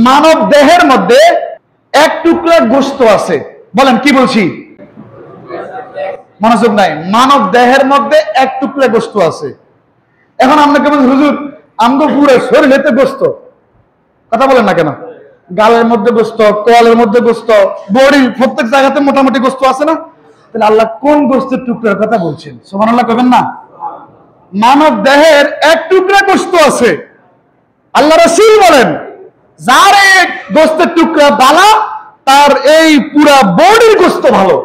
মানব দেহের মধ্যে এক টুকরা গোশত আছে। বলেন কি বলছি? মনোযোগ নাই। মানব দেহের মধ্যে এক টুকরা গোশত আছে। এখন আপনাকে বলছেন হুজুর আমগো পুরো শরীরেতে গোশত, কথা বলেন না কেন? গালের মধ্যে গোশত, কোয়ালের মধ্যে গোশত, বডির প্রত্যেক জায়গাতে মোটামুটি গোশত আছে না? তাহলে আল্লাহ কোন গোশতের টুকরার কথা বলছেন? সুবহানাল্লাহ কবেন না? মানব দেহের এক টুকরা গোশত আছে। আল্লাহ রাসূল বলেন যার এক গোশতের টুকরা বালা তার এই পুরা বডির গোশত ভালো।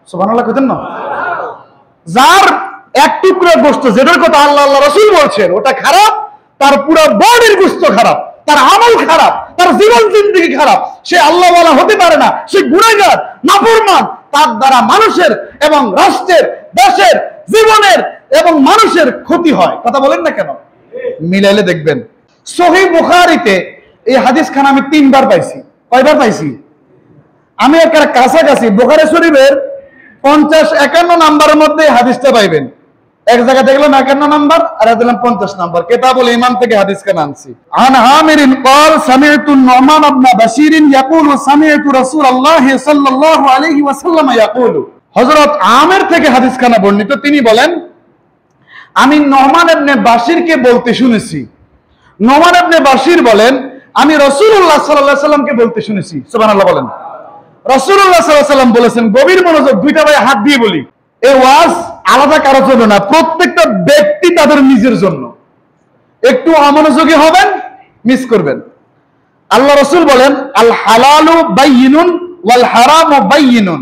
সুবহানাল্লাহ কইতেন না? যার এক টুকরা গোশত যেটার কথা আল্লাহ রাসূল বলছেন ওটা খারাপ, তার পুরা বডির গোশত খারাপ, তার আমল খারাপ, তার জীবন জিন্দেগি খারাপ, সে আল্লাহ ওয়ালা হতে পারে না, সে গুনাহগার, নাফরমান। তার দ্বারা মানুষের এবং রাষ্ট্রের, দেশের, জীবনের এবং মানুষের ক্ষতি হয়। কথা বলেন না কেন? মিলাইলে দেখবেন সহিহ বুখারীতে এই হাদিস খান আমি 3 বার পাইছি। কয়বার পাইছি? আমি এর কাছাকাছি বুখারী শরীফের 50-51 নাম্বারের মধ্যে হাদিসটা পাইবেন। এক জায়গা দেখলাম 51 নাম্বার আর দেখলাম 50 নাম্বার। কিতাবুল ঈমান থেকে হাদিস খান আনছি। আন আমিরিন قال سمعت النعمان بن بشير يقول سمعت رسول الله صلى الله عليه وسلم يقول। হযরত আমির থেকে হাদিস খানা বর্ণিত, তিনি বলেন আমি নোমান ইবনে বাশিরকে বলতে শুনেছি। নোমান ইবনে বাশির বলেন আমি রাসূলুল্লাহ সাল্লাল্লাহু আলাইহি ওয়াসাল্লামকে বলতে শুনেছি। সুবহানাল্লাহ বলেন। রাসূলুল্লাহ সাল্লাল্লাহু আলাইহি ওয়াসাল্লাম বলেছেন, গভীর মনোযোগ, দুইটা ভাই হাত দিয়ে বলি, এই ওয়াজ আলাদা কারোর জন্য না, প্রত্যেকটা ব্যক্তি তাদের নিজের জন্য। একটু অমনোযোগী হবেন, মিস করবেন। আল্লাহ রাসূল বলেন আল হালালু বাইয়িনুন ওয়াল হারামু বাইয়িনুন।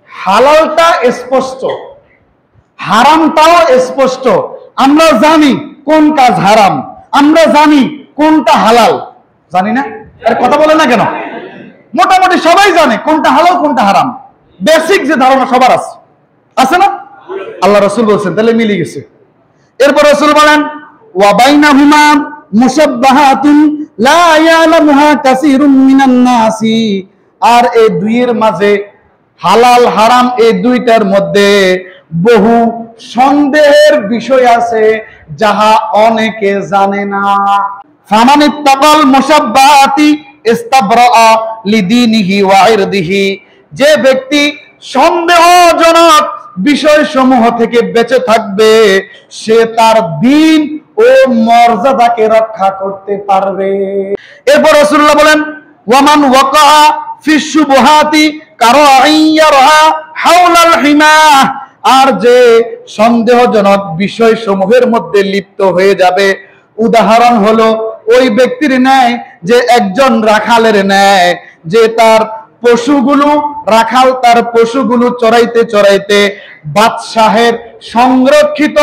হালালটা স্পষ্ট, হারামটাও স্পষ্ট। আমরা জানি কোন কাজ হারাম, আমরা জানি কোনটা হালাল, জানি না? আর কথা বলে না কেন? মোটামুটি সবাই জানে কোনটা হালাল কোনটা হারাম। বেসিক যে ধারণা সবার আছে, আছে না? আল্লাহ রাসূল বলছেন, তাহলে মিলে গেছে। এরপর রাসূল বলেন ওয়া বাইনাহুমা মুশাব্বাহাতুন লা ইয়ালামুহা কাসীরুম মিনান নাসি। আর এই দুইয়ের মাঝে, হালাল হারাম এই দুইটার মধ্যে বহু সন্দেহের বিষয় আছে যাহা অনেকে জানে না। ফামানিত্তাকাল মুশাব্বাহাতি ইস্তাবরাআ লিদীনিহি ওয়া ইরদিহি। যে ব্যক্তি সন্দেহজনক বিষয়সমূহ থেকে বেঁচে থাকবে সে তার দ্বীন ও মর্যাদাকে রক্ষা করতে পারবে। এরপর রাসূলুল্লাহ বলেন ওয়ামান ওয়াকা ফিশ শুবহাতি কারাইয়ারহা হাওলাল হিমা। আর যে সন্দেহজনক বিষয়সমূহের মধ্যে লিপ্ত হয়ে যাবে, উদাহরণ হলো ওই ব্যক্তির ন্যায় যে একজন রাখালের ন্যায়, যে তার পশুগুলো, রাখাল তার পশুগুলো চড়াইতে চড়াইতে বাদশাহের সংরক্ষিত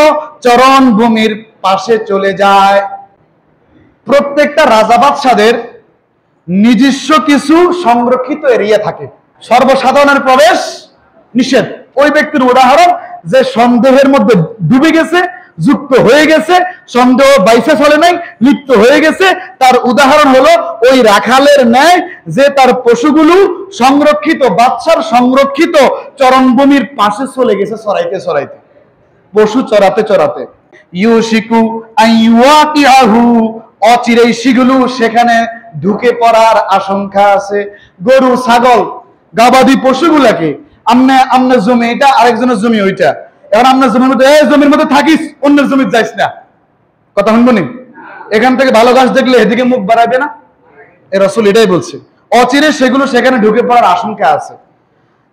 চরণভূমির পাশে চলে যায়। প্রত্যেকটা রাজা বাদশাদের নিজস্ব কিছু সংরক্ষিত এরিয়া থাকে, সর্বসাধারণের প্রবেশ নিষেধ। ওই ব্যক্তির উদাহরণ যে সন্দেহের মধ্যে ডুবে গেছে, যুক্ত হয়ে গেছে, সন্দেহ বাইসে চলে নাই, লিপ্ত হয়ে গেছে, তার উদাহরণ হলো ওই রাখালের ন্যায় যে তার পশুগুলো সংরক্ষিত, বাদশার সংরক্ষিত চরণভূমির পাশে চলে গেছে চড়াইতে চড়াইতে, পশু চড়াতে চড়াতে। ইউশিকু আইওয়াকিহু। অচিরেই সেগুলো সেখানে ঢুকে পড়ার আশঙ্কা আছে। গরু, ছাগল, গাবাদি পশুগুলাকে আমনে জমি এটা, আরেকজনের জমি ওইটা, এখন আপনার জমির মধ্যে, এই জমির মধ্যে থাকিস, অন্যের জমি যাইস না, কথা শুনবো নি? এখান থেকে ভালো গাছ দেখলে এদিকে মুখ বাড়াবে না? এ রাসূল এটাই বলছে, অচিরে সেগুলো সেখানে ঢুকে পড়ার আশঙ্কা আছে।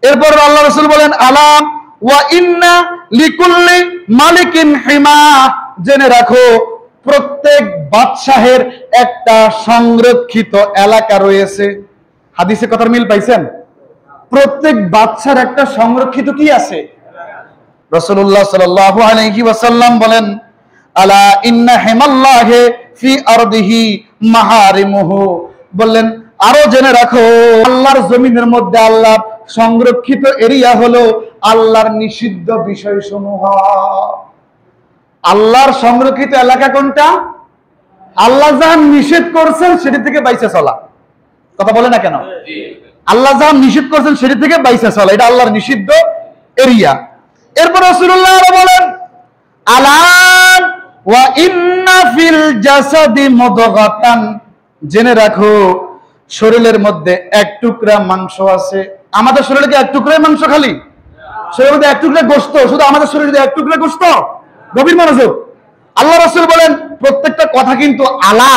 এরপর আল্লাহ রাসূল বলেন আলাম ওয়া ইন্না লিকুল্লি মালিকিন হিমা। জেনে রাখো প্রত্যেক বাদশাহের একটা সংরক্ষিত এলাকা রয়েছে। হাদিসে কথার মিল পাইছেন? প্রত্যেক বাদশার একটা সংরক্ষিত কি আছে? রাসূলুল্লাহ সাল্লাল্লাহু আলাইহি ওয়াসাল্লাম বলেন আলা ইন্না হিমাল্লাহি ফি আরদিহি মাহারিমুহু। বললেন আরো জেনে রাখো আল্লাহর জমিনের মধ্যে আল্লাহর সংরক্ষিত এরিয়া হলো আল্লাহর নিষিদ্ধ বিষয়সমূহ। আল্লাহর সংরক্ষিত এলাকা কোনটা? আল্লাহ যা নিষেধ করছেন সেটি থেকে বাইসে চলা। কথা বলে না কেন? আল্লাহ যা নিষেধ করছেন সেটি থেকে বাইসে চলা, এটা আল্লাহর নিষিদ্ধ এরিয়া। এরপর রাসূলুল্লাহ বলেন আলা ওয়া ইন্না ফিল জাসাদি মুদগাতান। জেনে রাখো শরীরের মধ্যে এক টুকরা মাংস আছে। আমাদের শরীরে কি এক টুকরাই মাংস খালি? শরীরের মধ্যে এক টুকরা গোশত, শুধু আমাদের শরীরে এক টুকরা গোশত? গভীর মনোযোগ। আল্লাহ রাসূল বলেন প্রত্যেকটা কথা কিন্তু আলা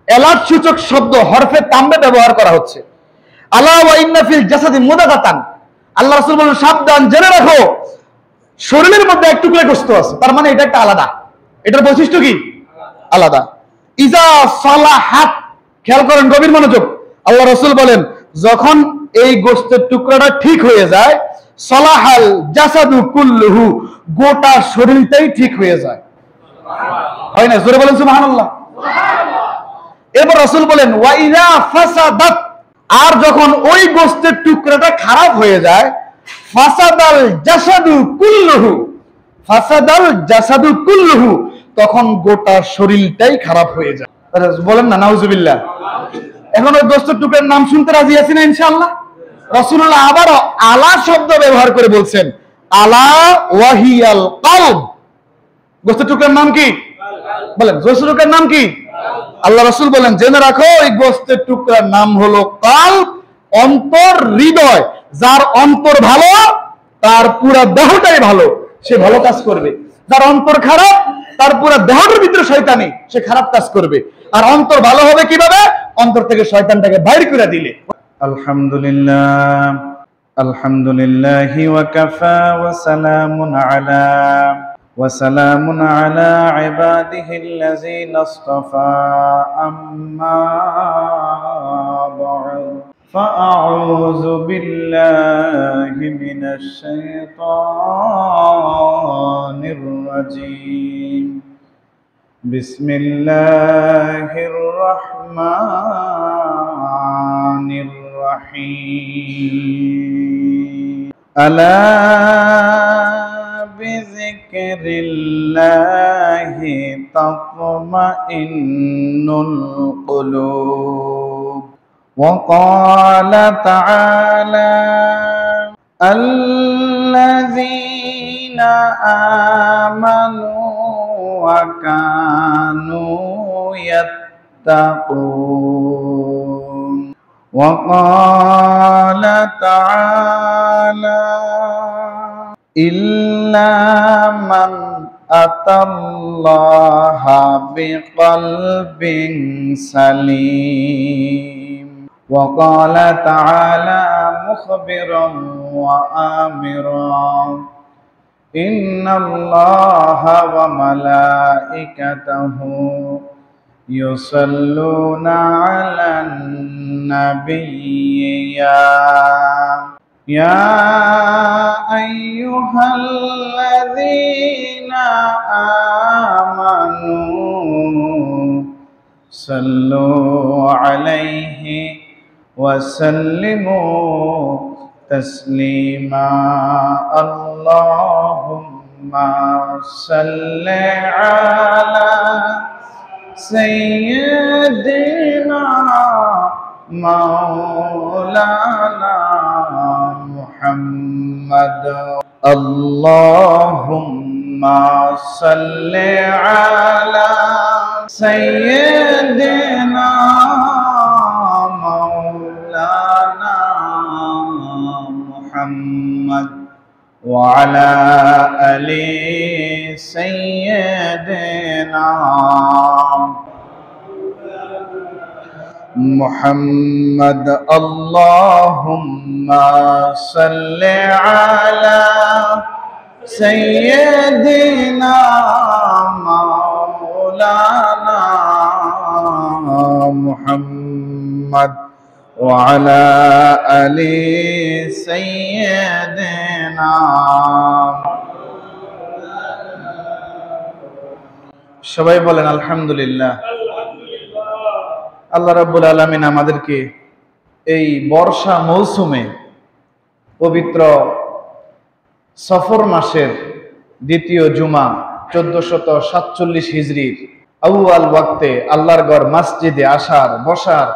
এলাত সূচক শব্দ হরফে তাম্বে ব্যবহার করা হচ্ছে। আলা ওয়া ইন্না ফিল জাসাদি মুদাগাতান, আল্লাহ রাসূল বলেন সাবধান, জেনে রাখো শরীরের মধ্যে এক টুকরা গোশত আছে। তার মানে এটা একটা আলাদা, এটার বৈশিষ্ট্য কি? আলাদা। ইজা সালাহাত, খেয়াল করেন গভীর মনোযোগ, আল্লাহ রাসূল বলেন যখন এই গোশতের টুকরাটা ঠিক হয়ে যায়, সালাহাল জাসাদু কুল্লুহু, গোটা শরীরটাই ঠিক হয়ে যায়। হয় না? জোরে বলেন সুবহানাল্লাহ। এরপর রাসূল বলেন ওয়া ইযা ফাসাদাত, আর যখন ওই গোশতের টুকরাটা খারাপ হয়ে যায়, ফাসাদাল জাসাদু কুল্লুহু, ফাসাদাল জাসাদু কুল্লুহু, তখন গোটা শরীরটাই খারাপ হয়ে যায়। বলেন না নাউজুবিল্লাহ। এখন ওই গোশতের টুকরার নাম শুনতে রাজি আছি না ইনশাআল্লাহ? রাসূলুল্লাহ আবার আলা শব্দ ব্যবহার করে বলছেন আলা ওয়াহিয়াল কলব। গোশতের টুকরার নাম কি? বলেন গোশতের টুকরার নাম কি? আল্লাহ রাসূল বলেন জেনে রাখো এই গোশতের টুকরার নাম হলো কলব, অন্তর, হৃদয়। যার অন্তর ভালো তার পুরো দেহটাই ভালো, সে ভালো কাজ করবে। যার অন্তর খারাপ তার পুরো দেহটার ভিতরে শয়তানি, সে খারাপ কাজ করবে। আর অন্তর ভালো হবে কিভাবে? অন্তর থেকে শয়তানটাকে বাইর করে দিলে। আলহামদুলিল্লাহ, আলহামদুলিল্লাহি ওয়া কাফা ওয়া সালামুন আলা ইবাদিহিল্লাযীনা ইসতাফা, আম্মা বা'দ, ফাআউযু বিল্লাহি মিনাশ শাইতানির রাজীম। বিসমিল্লাহির রহমানির রহিম। আলা বিযিকরিল্লাহি তাতমাইন্নুল কুলুব। ওয়া ক্বালা তাআলা আল্লাযীনা আমানু ওয়া কানু ইয়াত্তাকুন। ওয়া ক্বালা তাআলা ইল্লা মান আতাল্লাহা বিকলবিন সালিম। ওয়া ক্বালা তাআলা মুখবিরান ওয়া আমিরান ইন্নাল্লাহা ওয়া মালাইকাতাহু ইউসাল্লুনা আলান নাবিয়্যি ইয়া আইয়ুহাল্লাযীনা আমানু সাল্লু আলাইহি ওয়া সাল্লিমু তাসলিমা। আল্লাহুম্মা সাল্লি আলা সাইয়্যিদিনা মাওলানা মুহাম্মদ। আল্লাহুম্মা সাল্লি আলা সাইয়্যিদিনা মাওলানা মুহাম্মদ ওয়া আলা আলি সাইয়্যিদিনা মুহাম্মদ। আল্লাহুম্মা সাল্লি আলা সাইয়্যিদিনা মাওলানা মুহাম্মদ ওয়া আলা আলি সাইয়্যিদিনা। সবাই বলেন আলহামদুলিল্লাহ। আল্লাহ রাব্বুল আলামিন আমাদেরকে এই বর্ষা মৌসুমে পবিত্র সফর মাসের দ্বিতীয় জুমা 1447 হিজরির আউয়াল ওয়াক্তে আল্লাহর ঘর মসজিদে আসার বসার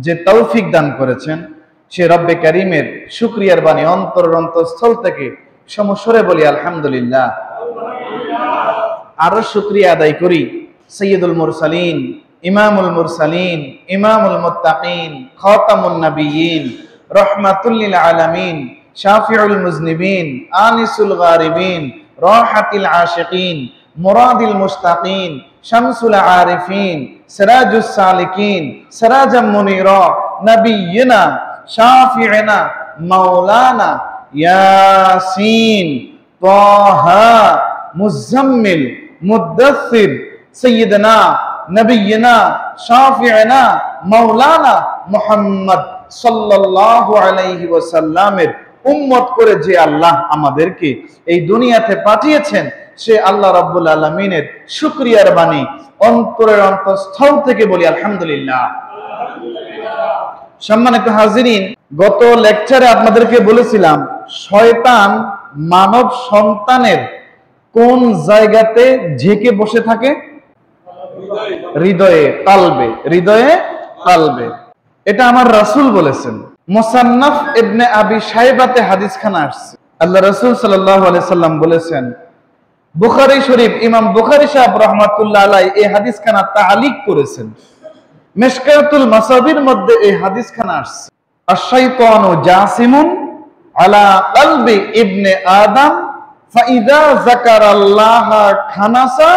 যে তৌফিক দান করেছেন, সে রব্বে কারীমের শুকরিয়ার বাণী অন্তরস্থল থেকে সমস্বরে বলি আলহামদুলিল্লাহ। আরো শুকরিয়া আদায় করি সাইয়্যিদুল মুরসালিন ইমামুল মুরসালিন, ইমামুল মুত্তাকিন, খাতামুন নবিয়্যিন, রাহমাতুল লিল আলামিন, শাফিউল মুজনিবিন, আনিসুল গারিবিন, রাহাতিল আশিকিন, মুরাদিল মুশতাকিন, শামসুল আরিফিন, সিরাজুস সালিকিন, সিরাজাম মুনীরা, নবিয়্যিনা, শাফিঈনা, মাওলানা ইয়াসিন, তাহা, মুজাম্মিল, মুদ্দাসসির, সাইয়্যিদনা নবিয়্যিনা, শাফিঈনা, মাওলানা মুহাম্মদ সাল্লাল্লাহু আলাইহি ওয়াসাল্লামের উম্মত করে যে আল্লাহ আমাদেরকে এই দুনিয়াতে পাঠিয়েছেন, সে আল্লাহ রাব্বুল আলামিনের শুকরিয়ার বাণী অন্তরের অন্তঃস্থল থেকে বলি আলহামদুলিল্লাহ। সম্মানিত হাজিরিন, গত লেকচারে আপনাদেরকে বলেছিলাম শয়তান মানব সন্তানের কোন জায়গাতে ঝেঁকে বসে থাকে? হৃদয়ে, কালবে, হৃদয়ে, কালবে। এটা আমার রাসূল বলেছেন। মুসান্নাফ ইবনে আবি শাইবাতে হাদিসখানা আসছে। আল্লাহ রাসূল সাল্লাল্লাহু আলাইহি সাল্লাম বলেছেন, বুখারী শরীফ, ইমাম বুখারী সাহেব রাহমাতুল্লাহ আলাইহি এই হাদিসখানা তাআলিক করেছেন। মিশকাতুল মাসাবির মধ্যে এই হাদিসখানা আসছে। আশ-শাইতানু জাসিমুন আলা কলবি ইবনে আদম ফাইযা যাকারাল্লাহা খানাসা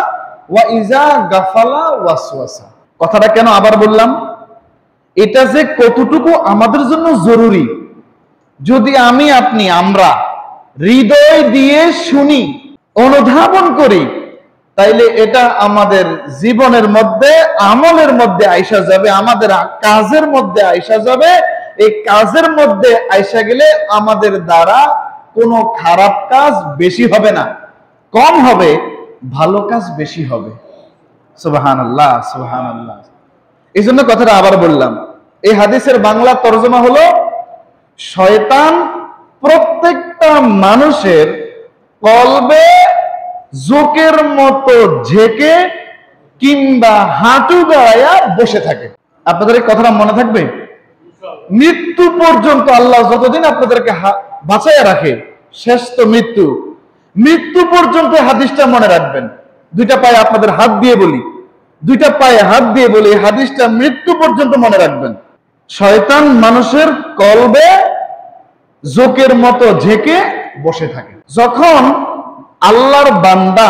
ওয়া ইযা গাফালা ওয়াসওয়াসা। কথাটা কেন আবার বললাম? এটা যে কতটুকু আমাদের জন্য জরুরি, যদি আমি আপনি আমরা হৃদয় দিয়ে শুনি, অনুধাবন করি, তাইলে এটা আমাদের জীবনের মধ্যে, আমলের মধ্যে আইসা যাবে, আমাদের কাজের মধ্যে আইসা যাবে। এই কাজের মধ্যে আইসা গেলে আমাদের দ্বারা কোনো খারাপ কাজ বেশি হবে না, কম হবে, ভালো কাজ বেশি হবে। সুবহানাল্লাহ, সুবহানাল্লাহ। এই জন্য কথাটা আবার বললাম। এই হাদিসের বাংলা তরজমা হলো, শয়তান প্রত্যেকটা মানুষের কলবে জোকের মতো ঝেঁকে কিংবা হাঁটু গাড়াইয়া বসে থাকে। আপনাদের এই কথাটা মনে থাকবে? মৃত্যু পর্যন্ত আল্লাহ যতদিন আপনাদেরকে বাঁচাইয়া রাখে, শেষ তো মৃত্যু, মৃত্যু পর্যন্ত হাদিসটা মনে রাখবেন। দুইটা পায়ে আপনাদের হাত দিয়ে বলি, দুইটা পায়ে হাত দিয়ে বলি, হাদিসটা মৃত্যু পর্যন্ত মনে রাখবেন। শয়তান মানুষের কলবে জোকের মতো ঝেঁকে বসে থাকে। যখন আল্লাহর বান্দা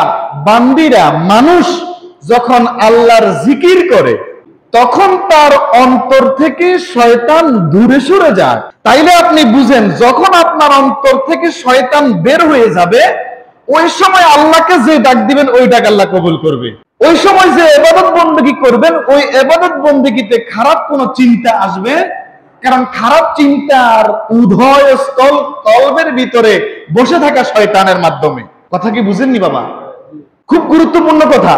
বান্দিরা, মানুষ যখন আল্লাহর জিকির করে, তখন তার অন্তর থেকে শয়তান দূরে সরে যায়। তাইলে আপনি বুঝেন, যখন আপনার অন্তর থেকে শয়তান বের হয়ে যাবে, ওই সময় আল্লাহকে যে ডাক দিবেন, ওই ডাক আল্লাহ কবুল করবে। ওই সময় যে ইবাদত বন্দেগী করবেন, ওই ইবাদত বন্দেগীতে খারাপ কোন চিন্তা আসবে, কারণ খারাপ চিন্তার উদয় স্থল কলবের ভিতরে বসে থাকা শয়তানের মাধ্যমে। কথা কি বুঝেননি বাবা? খুব গুরুত্বপূর্ণ কথা।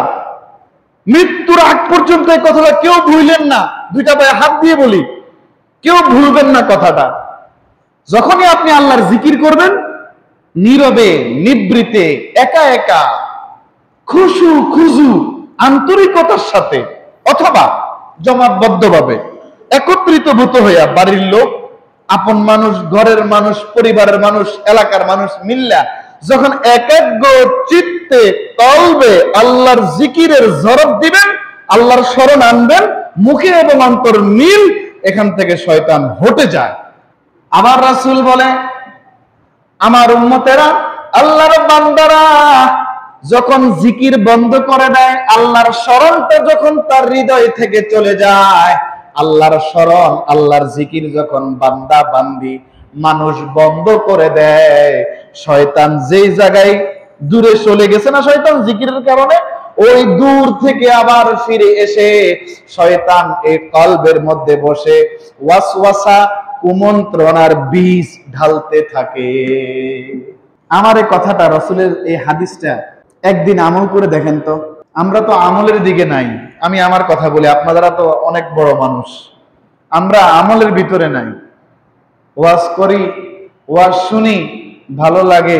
মৃত্যুর আগ পর্যন্ত এই কথাটা কেউ ভুললেন না। দুইটা পায়ে হাত দিয়ে বলি, কেউ ভুলবেন না কথাটা। যখনই আপনি আল্লাহর জিকির করবেন, নীরবে, নিবৃতে, একা একা, খুশু খুজু, আন্তরিকতার সাথে, অথবা জমাতবদ্ধভাবে, একত্রিতভূত হইয়া, বাড়ির লোক, আপন মানুষ, ঘরের মানুষ, পরিবারের মানুষ, এলাকার মানুষ মিল্লা যখন একাগ্র চিত্তে কলবে আল্লাহর জিকিরের ঝরপ দিবেন, আল্লাহর স্মরণ আনবেন, মুখে এবং অন্তর মিল, এখান থেকে শয়তান হটে যায়। আবার রাসূল বলে, আমার উম্মতেরা, আল্লাহর বান্দারা যখন জিকির বন্ধ করে দেয়, আল্লাহর স্মরণটা যখন তার হৃদয় থেকে চলে যায়, আল্লাহর স্মরণ, আল্লাহর জিকির যখন বান্দা বান্দি মানুষ বন্ধ করে দেয়, শয়তান যেই জায়গায় দূরে চলে গেছে না শয়তান জিকিরের কারণে, ওই দূর থেকে আবার ফিরে এসে শয়তান এই কলবের মধ্যে বসে ওয়াসওয়াসা, কুমন্ত্রণার বীজ ঢালতে থাকে। আমার এই কথাটা, রাসূলের এই হাদিসটা একদিন আমল করে দেখেন তো। আমরা তো আমলের দিকে নাই। আমি আমার কথা বলি, আপনারা তো অনেক বড় মানুষ, আমরা আমলের ভিতরে নাই। ওয়াজ করি, ওয়াজ শুনি, ভালো লাগে,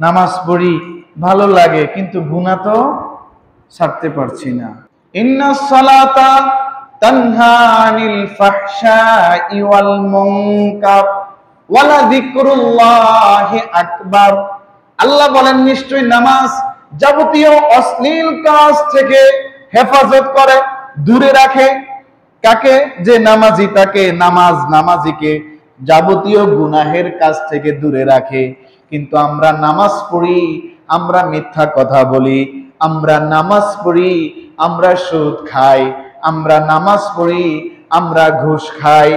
নামাজ পড়ি, ভালো লাগে, কিন্তু গুনাহ তো ছাড়তে পারছি না। ইন্নাস সালাতা তানহা আনিল ফাহশাই ওয়াল মুনকার ওয়ালা যিকরুল্লাহি আকবার। আল্লাহ বলেন, নিশ্চয়ই নামাজ যাবতীয় অশ্লীল কাজ থেকে হেফাজত করে, দূরে রাখে। কাকে? যে নামাজি, তাকে, নামাজিকে যাবতীয় গুনাহের কাছ থেকে দূরে রাখে। কিন্তু আমরা নামাজ পড়ি, আমরা মিথ্যা কথা বলি, আমরা নামাজ পড়ি, আমরা সুদ খাই, আমরা নামাজ পড়ি, আমরা ঘুষ খাই,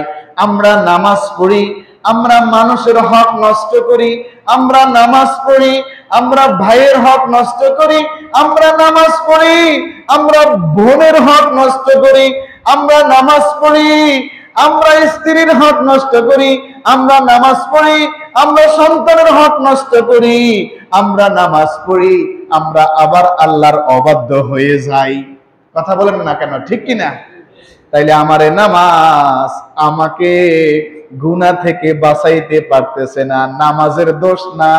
আমরা নামাজ পড়ি, আমরা মানুষের হক নষ্ট করি, আমরা নামাজ পড়ি, আমরা ভাইয়ের হক নষ্ট করি, আমরা নামাজ পড়ি, আমরা বোনের হক নষ্ট করি, আমরা নামাজ পড়ি, আমরা স্ত্রীর হক নষ্ট করি, আমরা নামাজ পড়ি, আমরা সন্তানের হক নষ্ট করি, আমরা নামাজ পড়ি, আমরা আবার আল্লাহর অবাধ্য হয়ে যাই। কথা বলেন না কেন, ঠিক কিনা? তাইলে আমার নামাজ আমাকে গুনাহ থেকে বাঁচাইতে পারতেছে না। নামাজের দোষ না,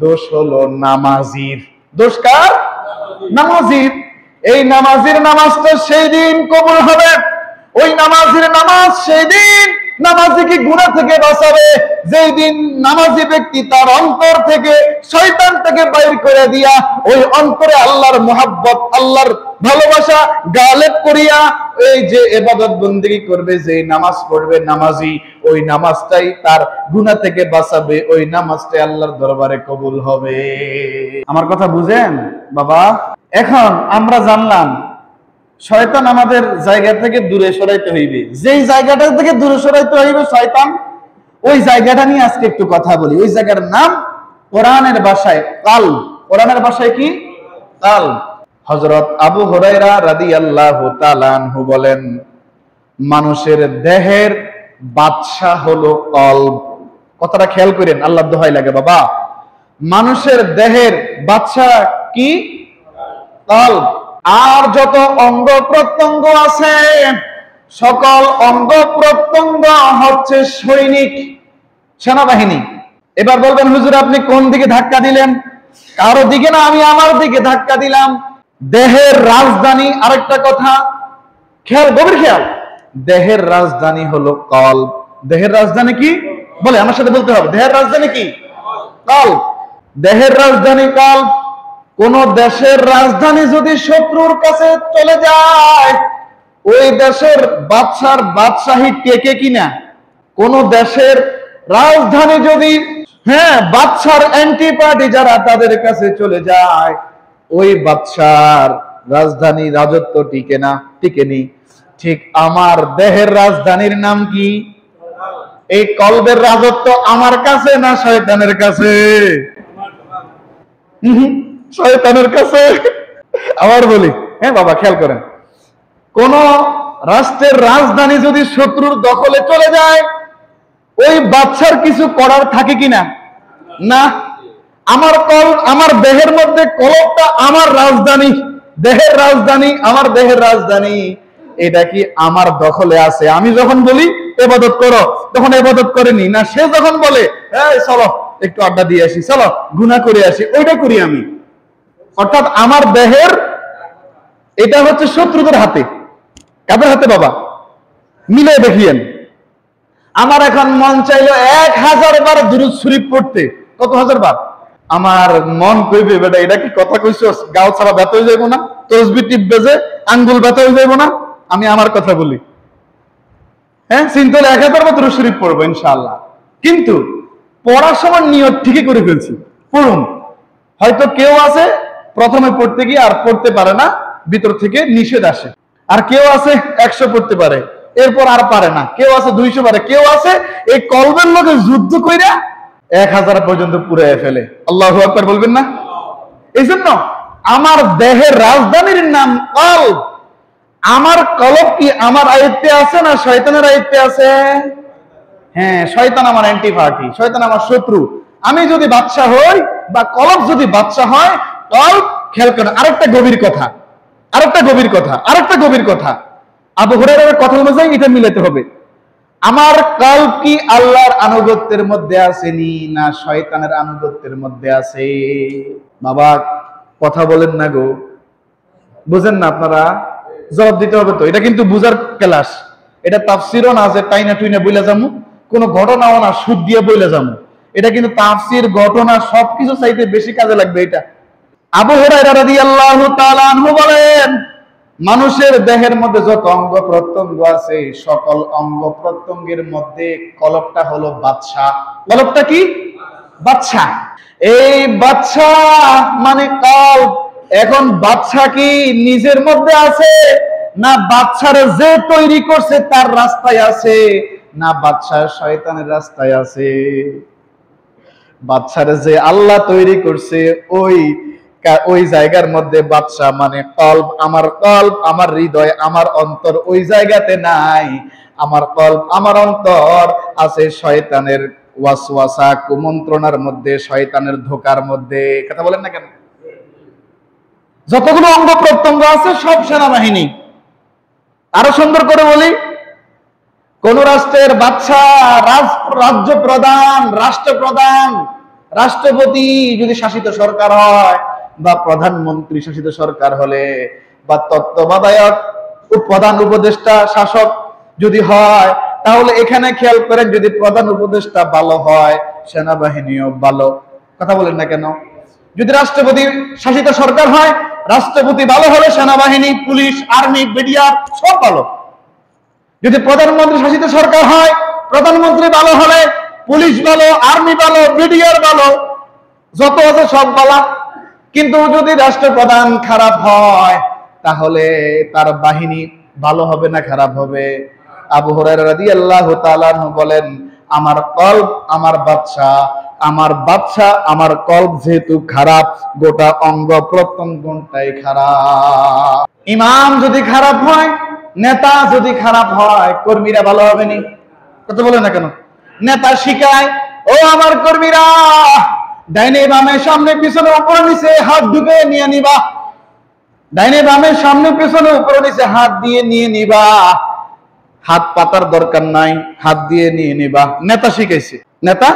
দোষ হলো নামাজির। দোষ কার? নামাজির। এই নামাজির নামাজটা সেই দিন কবুল হবে, ওই নামাজির নামাজ সেই দিন নামাজিকে গুনাহ থেকে বাঁচাবে যেই দিন নামাজি ব্যক্তি তার অন্তর থেকে শয়তান থেকে বাইর করে দিয়া ওই অন্তরে আল্লাহর মুহাব্বত, আল্লাহর ভালোবাসা গালেব করিয়া এই যে ইবাদত বন্দেগী করবে, যে নামাজ পড়বে নামাজি, ওই নামাজটাই তার গুনাহ থেকে বাঁচাবে, ওই নামাজটাই আল্লাহর দরবারে কবুল হবে। আমার কথা বুঝেন বাবা? এখন আমরা জানলাম শয়তান আমাদের জায়গা থেকে দূরে সরাইতে হইবে। যেই জায়গাটা থেকে দূরে সরাইতে হইবে শয়তান, ওই জায়গাটা নিয়ে আজকে একটু কথা বলি। ওই জায়গার নাম কোরআনের ভাষায় কালব। কোরআনের ভাষায় কি? কালব। হযরত আবু হুরায়রা রাদিয়াল্লাহু তাআলা আনহু বলেন, মানুষের দেহের বাদশা হলো কলব। কথাটা খেয়াল করেন, আল্লাহর দোহাই লাগে বাবা। মানুষের দেহের বাদশা কি? কলব। আর যত অঙ্গ প্রত্যঙ্গ আছে, সকল অঙ্গ প্রত্যঙ্গ হচ্ছে সৈনিক, সেনাবাহিনী। এবার বলবেন হুজুর আপনি কোন দিকে ধাক্কা দিলেন? কারো দিকে না, আমি আমার দিকে ধাক্কা দিলাম। দেহের রাজধানী, আরেকটা কথা খেয়াল, গভীর খেয়াল, দেহের রাজধানী হলো কলব। দেহের রাজধানী কি? বলে আমার সাথে বলতে হবে, দেহের রাজধানী কি? কলব। দেহের রাজধানী কলব। কোন দেশের রাজধানী যদি শত্রুর কাছে চলে যায়, ওই দেশের বাদশার বাদশাহী টেকে কিনা? কোন দেশের রাজধানী যদি বাদশার অ্যান্টি পার্টি যারা তাদের কাছে চলে যায়, ওই বাদশার রাজধানী রাজত্ব টিকে না, টিকেনি। ঠিক আমার দেহের রাজধানীর নাম কি? এই কলবের রাজত্ব আমার কাছে না শয়তানের কাছে? শয়তানের কাছে। আবার বলি, হ্যাঁ বাবা খেয়াল করেন, কোন রাষ্ট্রের রাজধানী যদি শত্রুর দখলে চলে যায়, ওই বাদশার কিছু করার থাকে কিনা? না। আমার কলব, আমার দেহের মধ্যে কলবটা আমার রাজধানী, দেহের রাজধানী, আমার দেহের রাজধানী, এটা কি আমার দখলে আছে? আমি যখন বলি ইবাদত করো, তখন ইবাদত করেনি না। সে যখন বলে এই চলো একটু আড্ডা দিয়ে আসি, চলো গুনাহ করে আসি, ওইটা করি আমি। অর্থাৎ আমার দেহের এটা হচ্ছে শত্রুদের হাতে। কাদের হাতে বাবা? মিলে দেখিয়েন। আমার এখন মন চাইলো 1000 বার দুরূদ শরীফ পড়তে। কত হাজার বার? আমার মন কইবে বেটা এটা কি কথা কইছস, গাও ছাড়া ব্যথা হয়ে যাইবো না? তসবিহ টিপবে যে আঙ্গুল ব্যথা হয়ে যাইবো না? আমি আমার কথা বলি, চিন্তা হলে 1000 বার দুরূদ শরীফ পড়বো ইনশাআল্লাহ। কিন্তু পড়ার সময় নিয়ত ঠিকই করে ফেলছি, পড়ুন। হয়তো কেউ আছে প্রথমে পড়তে গিয়ে আর পড়তে পারে না, ভিতর থেকে নিষেধ আসে। আর কেউ আছে 100 পড়তে পারে, এরপর আর পারে না। কেউ আছে 200 পারে, কেউ আছে এই কলবের লোকে যুদ্ধ কইরা 1000 পর্যন্ত পুরাইয়া ফেলে। আল্লাহু আকবার বলবেন না? এই জন্য আমার দেহের রাজধানীর নাম কলব। আমার কলব কি আমার আয়ত্তে আছে না শয়তানের আয়ত্তে আছে? হ্যাঁ, শয়তান আমার অ্যান্টি পার্টি, শয়তান আমার শত্রু। আমি যদি বাদশা হই বা কলব যদি বাদশা হয়, কলব খেয়াল করেন আরেকটা গভীর কথা, আরেকটা গভীর কথা, আরেকটা গভীর কথা। আবু হুরায়রার কথা অনুযায়ী এটা মিলাতে হবে। আমার কলব কি আল্লাহর আনুগত্যের মধ্যে আসেনি না শয়তানের আনুগত্যের মধ্যে আছে? বাবা কথা বলেন না গো, বুঝেন না আপনারা? জবাব দিতে হবে তো। এটা কিন্তু বুঝার ক্লাস, এটা তাফসিরও না যে টাইনা টুইনা বইলা যামু, কোন ঘটনাও না সুদ দিয়ে বইলা যামু। এটা কিন্তু তাফসির, ঘটনা সবকিছু চাইতে বেশি কাজে লাগবে এটা। আবু হুরায়রা রাদিয়াল্লাহু তাআলা আনহু বলেন, মানুষের দেহের মধ্যে যত অঙ্গ প্রত্যঙ্গ আছে সকল অঙ্গ প্রত্যঙ্গের মধ্যে কলবটা হলো বাদশা। কলবটা কি? বাদশা। এই বাদশা মানে কলব। এখন বাদশা কি নিজের মধ্যে আছে, না বাদশার যে তৈরি করছে তার রাস্তায় আছে, না বাদশা শয়তানের রাস্তায় আছে? বাদশার যে আল্লাহ তৈরি করছে ওই জায়গার মধ্যে বাদশা মানে কলব, আমার হৃদয়, আমার অন্তর ওই জায়গাতে নাই। আমার কলব, আমার অন্তর আছে শয়তানের ওয়াসওয়াসা, কুমন্ত্রণার মধ্যে, শয়তানের ধোকার মধ্যে। কথা বলেন না কেন? যতগুলো অঙ্গ প্রত্যঙ্গ আছে সব সেনাবাহিনী। আরো সুন্দর করে বলি, কোন রাষ্ট্রের বাদশা, রাজ্য প্রধান, রাষ্ট্রপ্রধান, রাষ্ট্রপতি যদি শাসিত সরকার হয়, বা প্রধানমন্ত্রী শাসিত সরকার হলে, বা তত্ত্বাবধায়ক প্রধান উপদেষ্টা শাসক যদি হয়, তাহলে এখানে খেয়াল করেন, যদি প্রধান উপদেষ্টা ভালো হয় সেনাবাহিনীও ভালো। কথা বলেন না কেন? যদি রাষ্ট্রপতি শাসিত সরকার হয়, রাষ্ট্রপতি ভালো হলে সেনাবাহিনী, পুলিশ, আর্মি, বিডিআর সব ভালো। যদি প্রধানমন্ত্রী শাসিত সরকার হয়, প্রধানমন্ত্রী ভালো হলে পুলিশ ভালো, আর্মি ভালো, বিডিআর ভালো, যত আছে সব ভালো। কিন্তু যদি রাষ্ট্রপ্রধান খারাপ হয়, তাহলে তার বাহিনী ভালো হবে না খারাপ হবে? আবু হুরায়রা রাদিয়াল্লাহু তাআলা আনহু বলেন, আমার কলব আমার বাদশা, আমার কলব যেহেতু খারাপ, গোটা অঙ্গ প্রত্যঙ্গটাই খারাপ। ইমাম যদি খারাপ হয়, নেতা যদি খারাপ হয়, কর্মীরা ভালো হবে নি? কথা বলে না কেন? নেতা শিখায়, ও আমার কর্মীরা, ডাইনে বামে সামনে পিছনে উপরে নিচে হাত ঢুকে নিয়ে নিবা, ডাইনে বামে সামনে পিছনে উপরে নিচে হাত দিয়ে নিয়ে নিবা, হাত পাতার দরকার নাই, হাত দিয়ে নিয়ে নিবা। নেতা শিখাইছে, নেতা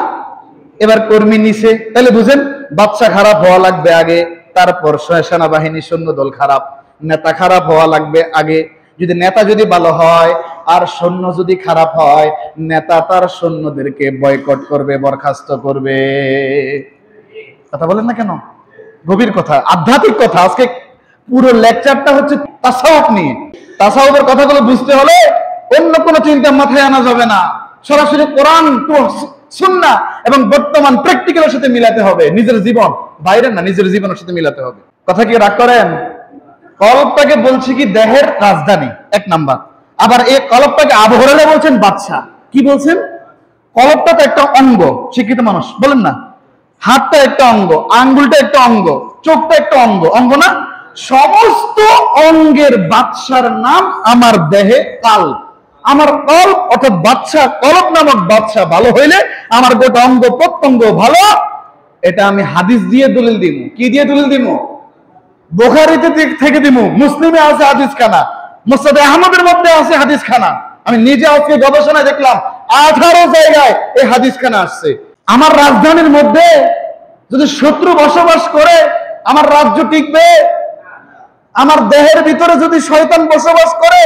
এবার কর্মী নিছে। তাহলে বুঝেন, বাদশা খারাপ হওয়া লাগবে আগে, তারপর সেনাবাহিনী সৈন্য দল খারাপ। নেতা খারাপ হওয়া লাগবে আগে। যদি নেতা যদি ভালো হয় আর সৈন্য যদি খারাপ হয়, নেতা তার সৈন্যদেরকে বয়কট করবে, বরখাস্ত করবে। কথা বলেন না কেন? গভীর কথা, আধ্যাত্মিক কথা। আজকে পুরো লেকচারটা হচ্ছে তাসাউফ নিয়ে। তাসাউফের কথাগুলো বুঝতে হলে অন্য কোনো চিন্তা মাথায় আনা যাবে না, সরাসরি কোরআন, সুন্নাহ এবং বর্তমান প্র্যাকটিক্যালের সাথে মিলাতে হবে। নিজের জীবন, বাইরে না, নিজের জীবনের সাথে মিলাতে হবে। কথা কি রাগ করেন? কলবটাকে বলছি কি দেহের রাজধানী, এক নাম্বার। আবার এই কলবটাকে আবু হুরায়রা বলছেন বাদশা। কি বলছেন? কলবটা তো একটা অঙ্গ, শিক্ষিত মানুষ বলেন না? হাতটা একটা অঙ্গ, আঙ্গুলটা একটা অঙ্গ, চোখটা একটা অঙ্গ, অঙ্গ না? সমস্ত অঙ্গের বাদশার নাম আমার দেহে কলব। আমার কলব অর্থাৎ বাদশা, কলব নামক বাদশা ভালো হইলে আমার গোটা অঙ্গ প্রত্যঙ্গ ভালো। এটা আমি হাদিস দিয়ে দলিল দিব। কি দিয়ে দলিল দিব? বুখারীতে থেকে দিব, মুসলিমে আছে হাদিস খানা, মুসনাদ আহমদের মধ্যে আছে হাদিস খানা। আমি নিজে আজকে গবেষণায় দেখলাম 18 জায়গায় এই হাদিস খানা আসছে। আমার রাজধানীর মধ্যে যদি শত্রু বসবাস করে আমার রাজ্য টিকবে? আমার দেহের ভিতরে যদি শয়তান বসবাস করে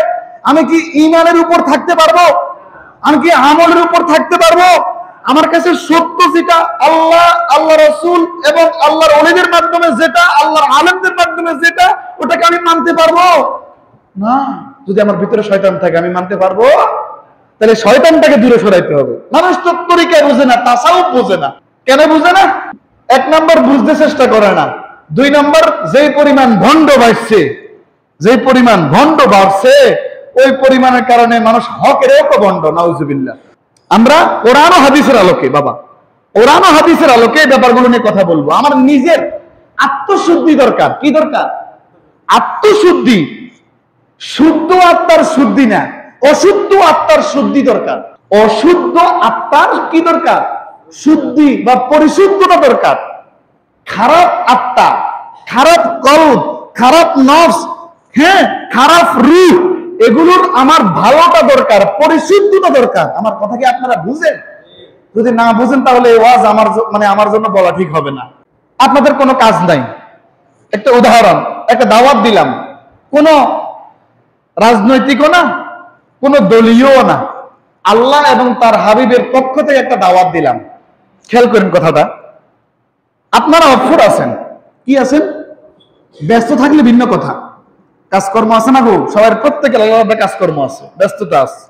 আমি কি ঈমানের উপর থাকতে পারবো? আমি কি আমলের উপর থাকতে পারবো? আমার কাছে সত্য যেটা, আল্লাহ, আল্লাহ রাসূল এবং আল্লাহর ওলিদের মাধ্যমে যেটা, আল্লাহর আলেমদের মাধ্যমে যেটা, ওটাকে আমি মানতে পারবো না। যদি আমার ভিতরে শয়তান থাকে আমি মানতে পারবো? তাহলে শয়তানটাকে দূরে সরাইতে হবে। মানুষ তো তরিকা বুঝে না, তাসাউফ বুঝে না। কেন বুঝে না? এক নাম্বার, বুঝতে চেষ্টা করে না। দুই নাম্বার, যেই পরিমাণ ভণ্ড বাড়ছে, যেই পরিমাণ ভণ্ড বাড়ছে, ওই পরিমাণের কারণে মানুষ হকেরও ভণ্ড। নাউজুবিল্লাহ। আমরা কোরআন ও হাদিসের আলোকে, বাবা, কোরআন ও হাদিসের আলোকে এই ব্যাপারগুলো নিয়ে কথা বলবো। আমার নিজের আত্মশুদ্ধি দরকার। কি দরকার? আত্মশুদ্ধি। শুদ্ধ আত্মার শুদ্ধি না, অশুদ্ধ আত্মার শুদ্ধি দরকার। অশুদ্ধ আত্মার কি দরকার? শুদ্ধি বা পরিশুদ্ধতা দরকার। খারাপ আত্মা, খারাপ কলব, খারাপ নফস, হ্যাঁ, খারাপ রূহ, এগুলোর আমার ভালোটা দরকার, পরিশুদ্ধতা দরকার। আমার কথা কি আপনারা বুঝেন? যদি না বুঝেন তাহলে এই ওয়াজ আমার জন্য বলা ঠিক হবে না। আপনাদের কোনো কাজ নাই। একটা উদাহরণ, একটা দাওয়াত দিলাম, কোন রাজনৈতিকও না, কোন দলীয় না, আল্লাহ এবং তার হাবিবের পক্ষ থেকে একটা দাওয়াত দিলাম। খেয়াল করেন কথাটা। আপনারা অক্ষর আছেন, কি আছেন? ব্যস্ত থাকলে ভিন্ন কথা, কাজকর্ম আছে না গো, সবার প্রত্যেকের আলাদা কাজকর্ম আছে, ব্যস্ততা আছে।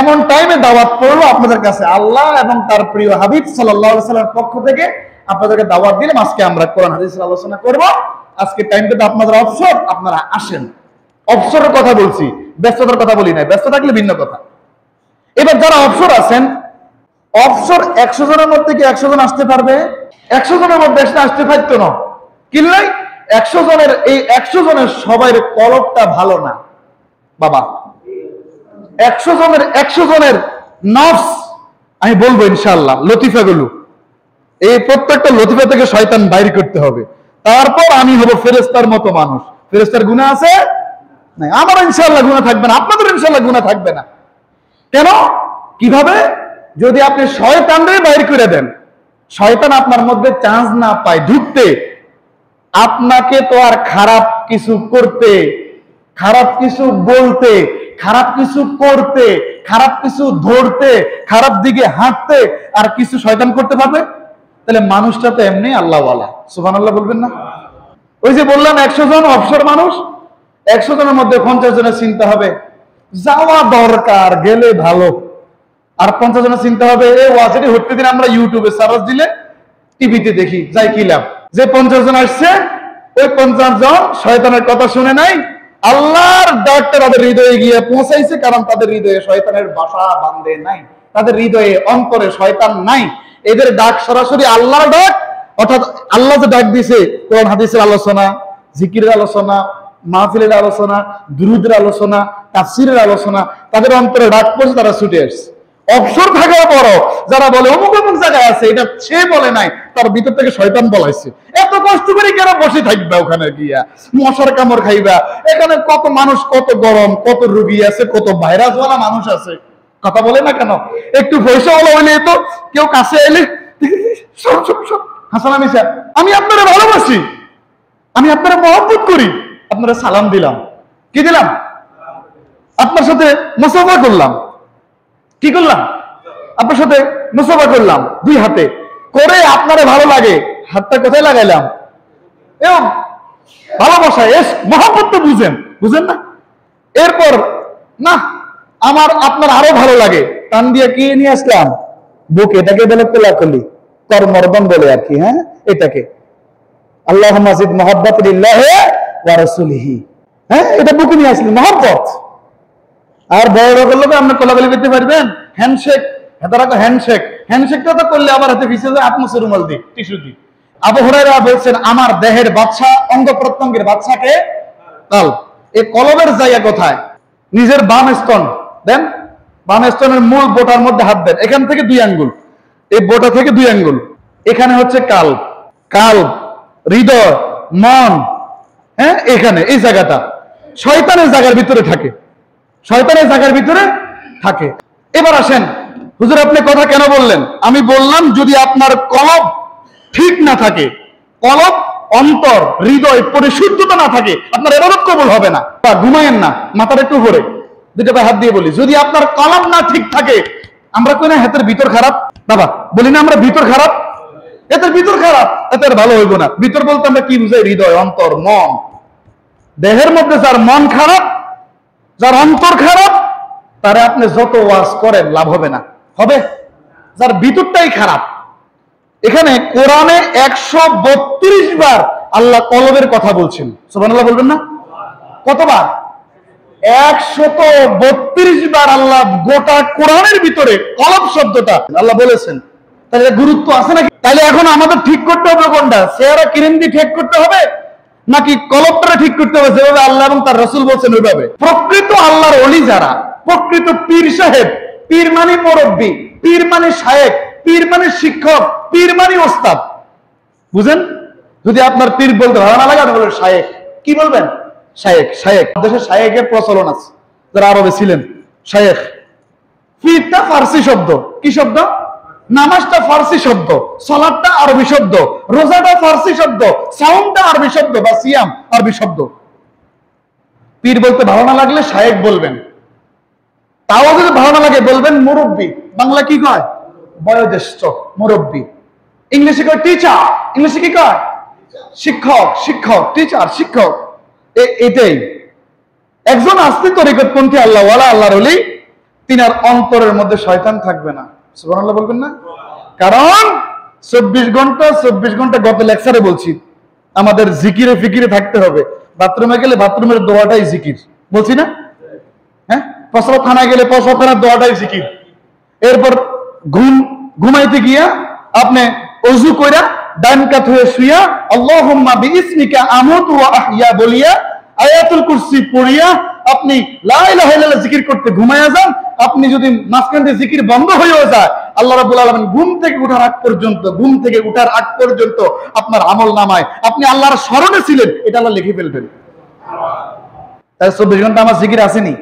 এমন টাইমে দাওয়াত পড়লো আপনাদের কাছে, আল্লাহ এবং তার প্রিয় হাবিব সাল্লাল্লাহু আলাইহি ওয়াসাল্লামের পক্ষ থেকে আপনাদেরকে দাওয়াত দিলাম, আজকে আমরা কোরআন হাদিসের আলোচনা করব। আজকে টাইমটাতে আপনাদের অবসর, আপনারা আসেন। অবসরের কথা বলছি, ব্যস্ততার কথা বলি নাই, ব্যস্ত থাকলে ভিন্ন কথা। এবার যারা অবসর আছেন, অবসর 100 জনের মধ্যে কি 100 জন আসতে পারবে? 100 জনের মধ্যে আসতে পারতো না, কিনলাই 100 জনের, এই 100 জনের সবাই কলবটা ভালো না বাবা। 100 জনের নফস আমি বলবো ইনশাআল্লাহ, লতিফাগুলো, এই প্রত্যেকটা লতিফা থেকে শয়তান বাইর করতে হবে। তারপর আমি হব ফেরেশতার মতো মানুষ। ফেরেশতার গুনাহ আছে না? আমার ইনশাআল্লাহ গুনাহ থাকবে না, আপনাদের ইনশাআল্লাহ গুনাহ থাকবে না। কেন? কিভাবে? যদি আপনি শয়তানরে বাইর করে দেন, শয়তান আপনার মধ্যে চান্স না পায় ঢুকতে, আপনাকে তো আর খারাপ কিছু করতে, খারাপ কিছু বলতে, খারাপ কিছু করতে, খারাপ কিছু ধরতে, খারাপ দিকে হাঁটতে আর কিছু শয়তান করতে পারবে? তাহলে মানুষটা তো এমনি আল্লাহওয়ালা। সুবহানাল্লাহ বলবেন না? ওই যে বললাম 100 জন অবসর মানুষ, 100 জনের মধ্যে 50 জনের চিন্তা হবে যাওয়া দরকার, গেলে ভালো। আর 50 জনের চিন্তা হবে এই ওয়াজটি হতে দিন আমরা ইউটিউবে সার্চ দিলে, টিভিতে দেখি, যাই কি লাভ। যে 50 জন আসছে, ওই 50 জন শয়তানের কথা শুনে নাই, আল্লাহর ডাকটা তাদের হৃদয়ে গিয়ে পৌঁছাইছে, কারণ তাদের হৃদয়ে শয়তানের বাসা বাঁধে নাই, তাদের হৃদয়ে অন্তরে শয়তান নাই। এদের ডাক সরাসরি আল্লাহর ডাক, অর্থাৎ আল্লাহ যে ডাক দিয়েছে, কোরআন হাদিসের আলোচনা, জিকিরের আলোচনা, মাহফিলের আলোচনা, দুরূদের আলোচনা, তাফসীরের আলোচনা, তাদের অন্তরে ডাক পড়ছে, তারা ছুটে আসছে। অবসর থাকার পরও যারা বলে অমুক অমুক জায়গায় আছে, এটা সে বলে নাই, তার ভিতর থেকে শয়তান বলাইছে। এত কষ্ট করে কেন বসে থাকবে ওখানে গিয়া, মশার কামড় খাইবা? এখানে কত মানুষ, কত গরম, কত রোগী আছে, কত ভাইরাসওয়ালা মানুষ আছে, কথা বলে না কেন? একটু পয়সাওয়ালা হইলে তো কেউ কাছে এলে সব হাসান, আমি আপনারা ভালোবাসি, আমি আপনারা মহব্বত করি, আপনারা সালাম দিলাম, কি দিলাম? আপনার সাথে মুসাফা করলাম, কি করলাম? আপনার সাথে মুসাফা করলাম 2 হাতে করে, আপনারে ভালো লাগে, হাতটা কোথায় লাগাইলাম? এও ভালোবাসা, এস মহব্বত তো বুঝেন না? এরপর না, আমার আপনার আরো ভালো লাগে, টান দিয়ে কি নিয়ে আসলাম? বুক। এটাকে বলে কোলাকুলি, করমর্দন বলে আর কি। হ্যাঁ, এটাকে আল্লাহুম্মা জিদ মুহাব্বাত লিল্লাহি ওয়া রাসূলিহি। হ্যাঁ, এটা বুকে নিয়ে আসলেন মহব্বত। আর বড় লোকের লোকে আপনি কোলাকুলি করতে পারবেন? হ্যান্ডশেক, হ্যান্ডশেকটা তো করলে আবার হাতে ভিজে যায়, আত্মসে রুমাল দি, টিস্যু দি। আবু হুরায়রা বলছেন, আমার দেহের বাদশা, অঙ্গ প্রত্যঙ্গের বাদশাকে কাল। এই কলবের জায়গা কোথায়? নিজের বাম স্তন দেন, বাম স্তনের মূল বোটার মধ্যে হাত দেন, এখান থেকে 2 আঙ্গুল, এই বোটা থেকে 2 আঙ্গুল, এখানে হচ্ছে কাল্ব, হৃদয়, মন। হ্যাঁ, এখানে এই জায়গাটা শয়তানের জায়গার ভিতরে থাকে, শয়তানের জায়গার ভিতরে থাকে। এবার আসেন, হুজুর আপনি কথা কেন বললেন? আমি বললাম, যদি আপনার কলব ঠিক না থাকে, কলব, অন্তর, হৃদয় পরিশুদ্ধতা না থাকে, আপনার ইবাদত কবুল হবে না। ঘুমায়েন না, মাথার একটু উপরে, 2টা পায়ে হাত দিয়ে বলি, যদি আপনার কলব না ঠিক থাকে, আমরা কই না হাতের ভিতর খারাপ বাবা, বলি না আমরা ভিতর খারাপ, এদের ভিতর খারাপ, এদের ভালো হইব না। ভিতর বলতে আমরা কি বুঝাই? হৃদয়, অন্তর, মন। দেহের মধ্যে যার মন খারাপ, যার অন্তর খারাপ, তারে আপনি যত ওয়াজ করেন লাভ হবে না, হবে যার ভিতরটাই খারাপ। এখানে কোরআনে 132 বার আল্লাহ কলবের কথা বলছেন, সুবহানাল্লাহ বলবেন না? কতবার? 132 বার আল্লাহ গোটা কোরআনের ভিতরে কলব শব্দটা আল্লাহ বলেছেন। তাহলে গুরুত্ব আছে নাকি? তাহলে এখন আমাদের ঠিক করতে হবে কোনটা? চেহারা কিরিম দিয়ে ঠিক করতে হবে নাকি কলবটা ঠিক করতে হবে যেভাবে আল্লাহ এবং তার রাসূল বলছেন ওইভাবে? প্রকৃত আল্লাহর ওলি যারা, প্রকৃত পীর সাহেব, পীর মানে মুরব্বি, পীর মানে শায়েখ, পীর মানে শিক্ষক, পীর মানে ওস্তাদ, বুঝেন? যদি আপনার পীর বলতে ভালো না লাগে, আপনি বলবেন শায়েখ। কি বলবেন? শায়েখ। শায়েখ দেশে শায়েখের প্রচলন আছে, যারা আরবে ছিলেন। শায়েখ, পীরটা ফার্সি শব্দ। কি শব্দ? নামাজটা ফার্সি শব্দ, সালাতটা আরবি শব্দ, রোজাটা ফার্সি শব্দ, সাওমটা আরবি শব্দ বা সিয়াম আরবি শব্দ। পীর বলতে ভালো না লাগলে শায়েখ বলবেন, তাও যদি ভালো না লাগে বলবেন মুরব্বি। বাংলা কি কয়? বয়োজ্যেষ্ঠ, মুরব্বি। ইংলিশে কয় টিচার, ইংলিশে কি কয়? শিক্ষক, শিক্ষক, টিচার, শিক্ষক। এটাই একজন আসলে তরিকতপন্থী আল্লাহওয়ালা আল্লাহর ওলি, তিনার অন্তরের মধ্যে শয়তান থাকবে না। সুবহানাল্লাহ বলবেন না? কারণ 24 ঘন্টা গত লেকচারে বলছি আমাদের জিকিরে ফিকিরে থাকতে হবে। বাথরুমে গেলে বাথরুমের দোয়াটাই জিকির, বলছি না? হ্যাঁ, প্রস্রাবখানায় গেলে প্রস্রাবখানার দোয়াটাই জিকির। এরপর ঘুমাইতে গিয়া আপনি ওযু কইরা ডান কাত হয়ে শুইয়া আল্লাহুম্মা বিইসমিকা আমুতু ওয়া আহইয়া বলিয়া আয়াতুল কুরসি পড়িয়া আপনি লা ইলাহা ইল্লাল্লাহ জিকির করতে ঘুমায়া যান। আপনি যদি মাঝখান দিয়ে জিকির বন্ধ হয়েও যায়, আল্লাহ রাব্বুল আলামিন ঘুম থেকে উঠার আগ পর্যন্ত আপনার আমল নামায় আপনি আল্লাহর স্মরণে ছিলেন এটা আল্লাহ লিখে ফেলবেন। তাই 24 ঘন্টা আমার জিকির আসেনি।